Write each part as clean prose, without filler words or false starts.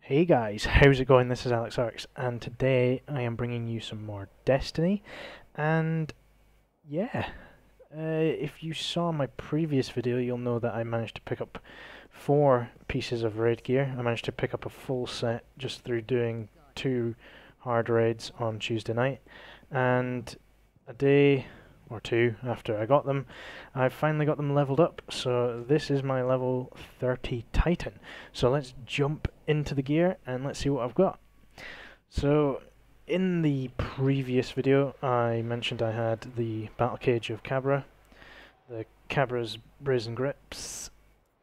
Hey guys, how's it going? This is AleXarcs, and today I am bringing you some more Destiny. And yeah, if you saw my previous video, you'll know that I managed to pick up 4 pieces of raid gear. I managed to pick up a full set just through doing 2 hard raids on Tuesday night, and a day or 2 after I got them, I finally got them leveled up. So this is my level 30 Titan. So let's jump into the gear and let's see what I've got. So in the previous video I mentioned I had the Battle Cage of Cabra, the Cabra's Brazen Grips,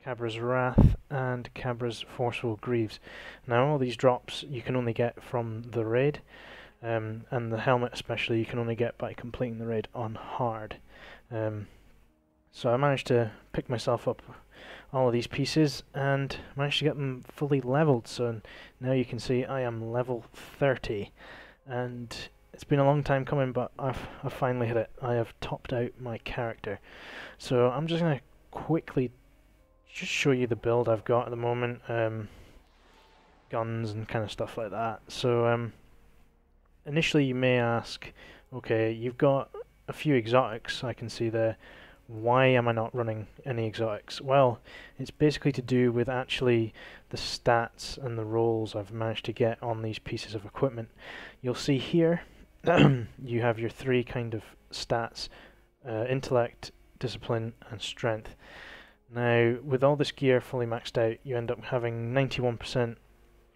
Cabra's Wrath, and Cabra's Forceful Greaves. Now all these drops you can only get from the raid, and the helmet especially you can only get by completing the raid on hard. So I managed to pick myself up all of these pieces and managed to get them fully leveled. So now you can see I am level 30, and it's been a long time coming, but I've finally hit it. I have topped out my character. So I'm just going to quickly just show you the build I've got at the moment, guns and kind of stuff like that. So initially you may ask, okay, you've got a few exotics I can see there, why am I not running any exotics? Well, it's basically to do with actually the stats and the rolls I've managed to get on these pieces of equipment. You'll see here you have your 3 kind of stats, intellect, discipline and strength. Now with all this gear fully maxed out, you end up having 91%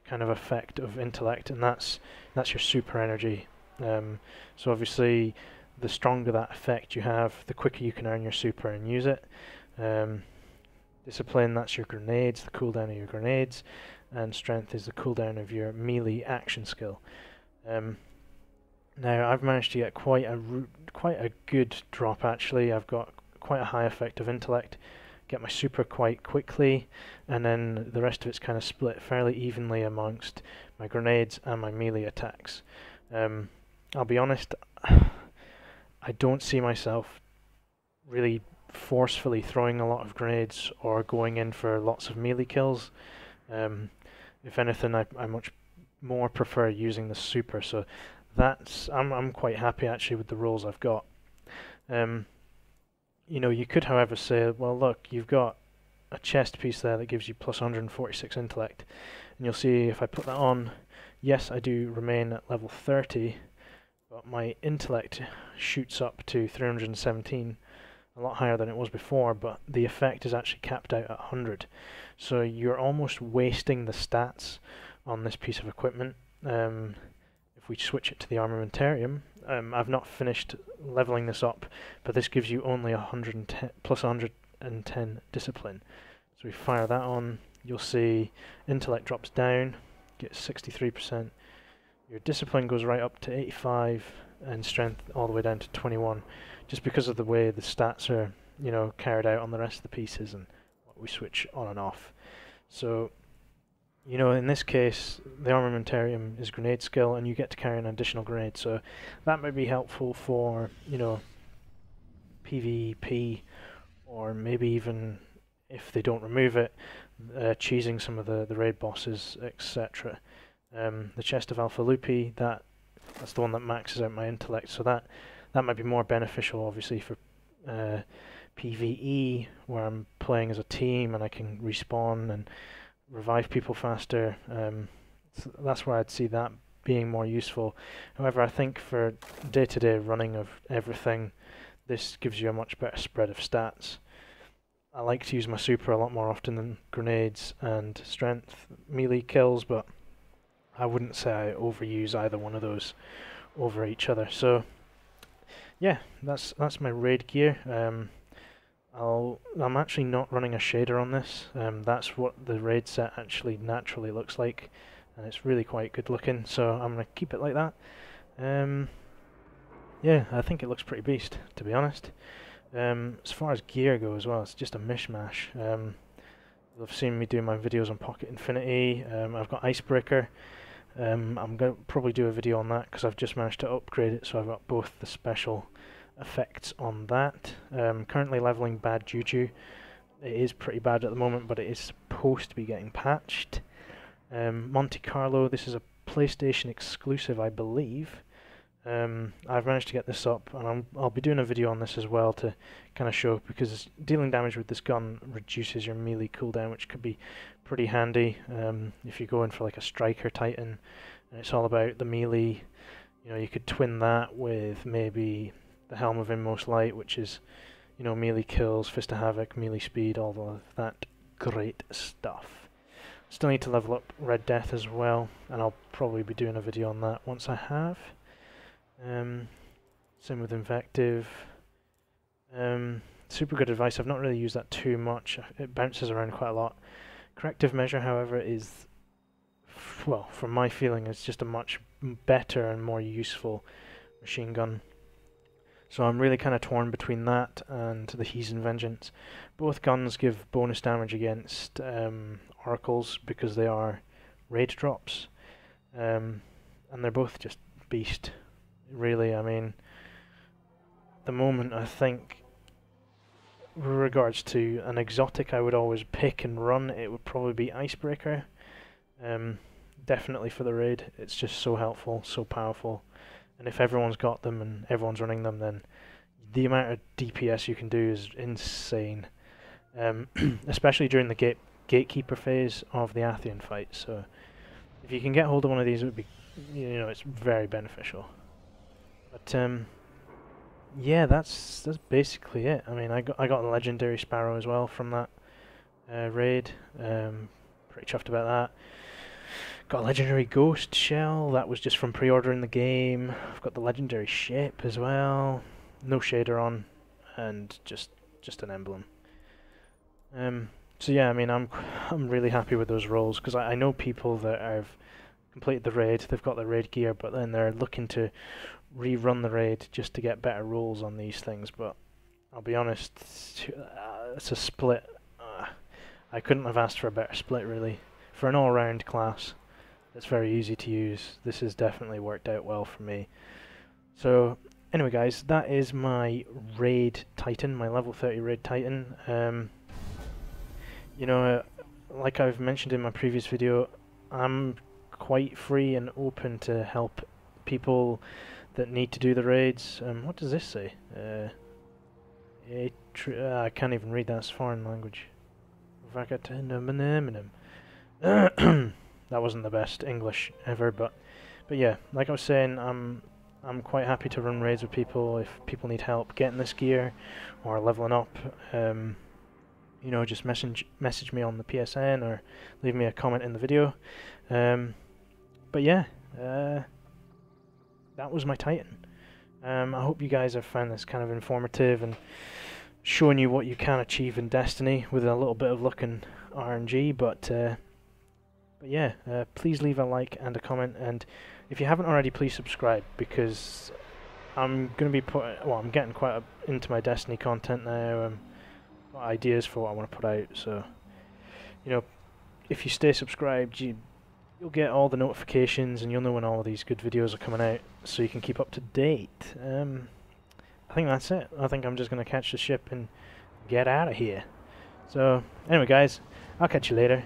kind of effect of intellect, and that's your super energy. So obviously the stronger that effect you have, the quicker you can earn your super and use it. Discipline, that's your grenades, the cooldown of your grenades, and strength is the cooldown of your melee action skill. Now I've managed to get quite a good drop actually. I've got quite a high effect of intellect, get my super quite quickly, and then the rest of it's kind of split fairly evenly amongst my grenades and my melee attacks. I'll be honest, I don't see myself really forcefully throwing a lot of grenades or going in for lots of melee kills. If anything, I much more prefer using the super, so I'm quite happy actually with the rolls I've got. You know, you could however say, well look, you've got a chest piece there that gives you plus 146 intellect, and you'll see if I put that on, yes I do remain at level 30, but my intellect shoots up to 317, a lot higher than it was before, but the effect is actually capped out at 100. So you're almost wasting the stats on this piece of equipment. If we switch it to the armamentarium, I've not finished leveling this up, but this gives you only 110 plus 110 discipline. So we fire that on, you'll see intellect drops down, gets 63%. Your discipline goes right up to 85, and strength all the way down to 21, just because of the way the stats are, you know, carried out on the rest of the pieces and what we switch on and off. So, you know, in this case, the armamentarium is grenade skill, and you get to carry an additional grenade, so that might be helpful for, you know, PvP, or maybe even if they don't remove it, cheesing some of the raid bosses, etc. The chest of Alpha Lupi, that's the one that maxes out my intellect, so that might be more beneficial obviously for PvE, where I'm playing as a team and I can respawn and revive people faster. So that's where I'd see that being more useful. However, I think for day-to-day running of everything, this gives you a much better spread of stats. I like to use my super a lot more often than grenades and strength melee kills, but I wouldn't say I overuse either one of those over each other. So yeah, that's my raid gear. I'm actually not running a shader on this. That's what the raid set actually naturally looks like, and it's really quite good looking, so I'm going to keep it like that. Yeah, I think it looks pretty beast, to be honest. As far as gear goes, well, it's just a mishmash. You'll have seen me do my videos on Pocket Infinity. I've got Icebreaker. I'm going to probably do a video on that because I've just managed to upgrade it, so I've got both the special effects on that. Currently leveling Bad Juju. It is pretty bad at the moment, but it is supposed to be getting patched. Monte Carlo, this is a PlayStation exclusive, I believe. I've managed to get this up, and I'll be doing a video on this as well to kind of show, because dealing damage with this gun reduces your melee cooldown, which could be pretty handy if you're going for like a striker titan, and it's all about the melee. You know, you could twin that with maybe the Helm of Inmost Light, which is, you know, melee kills, Fist of Havoc, melee speed, all of that great stuff. Still need to level up Red Death as well, and I'll probably be doing a video on that once I have. Same with Invective. Super good advice. I've not really used that too much. It bounces around quite a lot. Corrective Measure, however, is, well, from my feeling, it's just a much better and more useful machine gun. So I'm really kind of torn between that and the Heathen Vengeance. Both guns give bonus damage against oracles because they are raid drops, and they're both just beast. Really, I mean, the moment I think, with regards to an exotic I would always pick and run, it would probably be Icebreaker. Definitely for the raid. It's just so helpful, so powerful, and if everyone's got them and everyone's running them, then the amount of DPS you can do is insane. Especially during the gatekeeper phase of the Athian fight. So if you can get hold of one of these, it would be, you know, it's very beneficial. But yeah, that's basically it. I mean, I got a legendary Sparrow as well from that raid. Pretty chuffed about that. Got a legendary Ghost Shell, that was just from pre-ordering the game. I've got the legendary ship as well. No shader on, and just an emblem. So yeah, I mean, I'm really happy with those rolls, because I know people that have completed the raid, they've got their raid gear, but then they're looking to rerun the raid just to get better rolls on these things. But I'll be honest, it's a split. I couldn't have asked for a better split, really. For an all-round class that's very easy to use, this has definitely worked out well for me. So anyway guys, that is my raid titan, my level 30 raid titan. You know, like I've mentioned in my previous video, I'm quite free and open to help people that need to do the raids. What does this say? I can't even read that, it's foreign language. That wasn't the best English ever, but yeah, like I was saying, I'm quite happy to run raids with people if people need help getting this gear or leveling up. You know, just message me on the PSN or leave me a comment in the video. But yeah, that was my Titan. I hope you guys have found this kind of informative and showing you what you can achieve in Destiny with a little bit of luck and RNG. But yeah, please leave a like and a comment, and if you haven't already, please subscribe, because I'm going to be I'm getting quite into my Destiny content now. Got ideas for what I want to put out, so you know, if you stay subscribed, you'll get all the notifications and you'll know when all of these good videos are coming out, so you can keep up to date. I think that's it. I think I'm just going to catch the ship and get out of here. So anyway guys, I'll catch you later.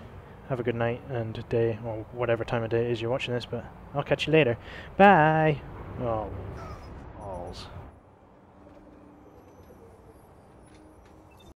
Have a good night and day, or whatever time of day it is you're watching this, but I'll catch you later. Bye! Oh.